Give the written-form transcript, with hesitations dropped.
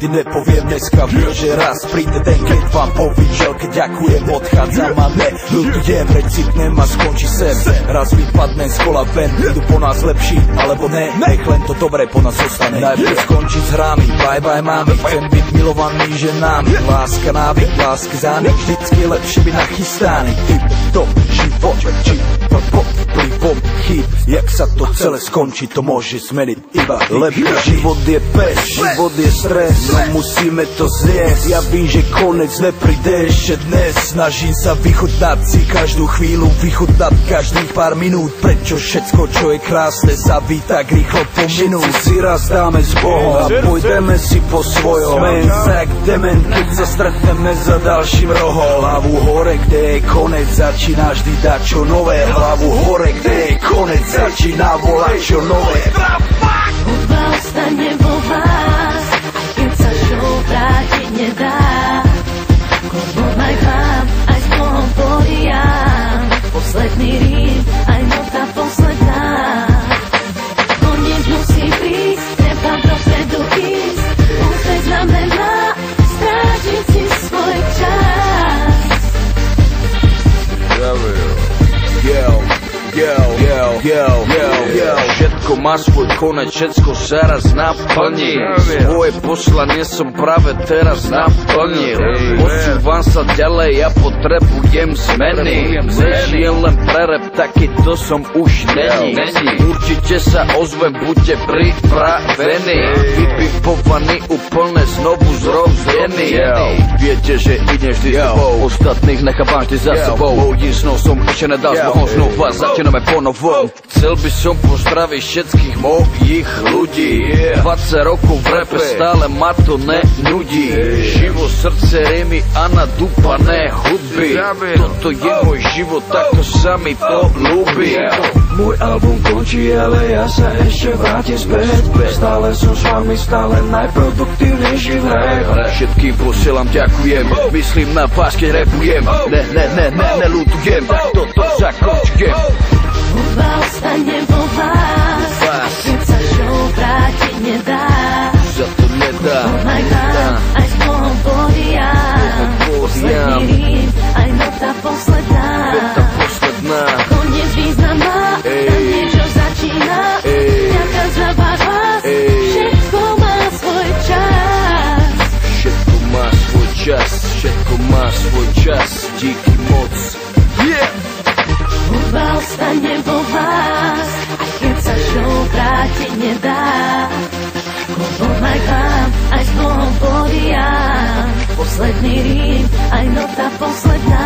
ti nepoviem dneska, viem, že raz príde ten, keď vám povím želke, ďakujem, odchádzam a neľutujem, recitnem a skončí sem. Raz vypadnem z kola ven, idú po nás lepší, alebo ne, nech len to dobré po nás zostane. Najprv skončí s hrami, bye bye mami, chcem byť milovaný ženami, láska návyk, lásky zánik, vždycky je lepšie byť nachystaný. Typ to život, či vplyvom chyb, jak sa to celé skončí, to môže zmeniť iba lepšie. Život je pes, život je stres, no musíme to zjesť. Ja vím, že konec nepríde ešte dnes, snažím sa vychutnať si každú chvíľu, vychutnať každých pár minút. Prečo všetko, čo je krásne, sa ví tak rýchlo pominú. Si raz dáme s Bohom a pôjdeme si po svojom. Sme tak dement, keď sa stretneme za ďalším rohom. Hlavu hore, kde je konec, začína vždy dať čo nové. Hlavu hore, kde je konec, začína volať čo nové. Hudba ostane vo vás, keď sa show vrátiť nedá. Koľko maj vám, aj s Bohom porijám. Posledný rím, aj nota posledná. Koniec musí prísť, treba dopredu ísť. Úspech znamená strátiť si svoj čas. Všetko má svoj konec, všetko sa raz naplní. Svoje poslanie som práve teraz naplnil. Posúvam sa ďalej, ja potrebujem zmeny. Nežijem len pre rap, taký to som už není. Určite sa ozvem, buďte pripravení. Vypipovaný, úplne znovu zrozený. Viete, že idem vždy s tebou, ostatných nechávam vždy za sebou. Mojím snom som ešte nedal s Bohom, znova začíname ponovom. Chcel by som pozdraviť všetkých mojich ľudí. 20 rokov v rape, stále ma to nenudí. Živo, srdce, rímy a nadúpané hudby. Toto je môj život, takto sa mi to ľúbi. Môj album končí, ale ja sa ešte vrátim späť. Stále som s vami, stále najproduktívnejší v hre. Všetkým posielam ďakujem, myslím na vás, keď rapujem. Neľutujem, tak toto zakončujem. Hudba ostane vo vás, keď sa show vrátiť nedá. Za to nedá. Maj vám, aj s Bohom porijám. Posledný rím, aj nota posledná. Koniec význam má, tam niečo začína. Ďaká za váš hlas, všetko má svoj čas. Všetko má svoj čas, všetko má svoj čas. Díky moc. Hudba ostane vo vás, keď sa show vrátiť nedá. Maj vám, aj s Bohom porijám. Posledný rím, aj nota posledná.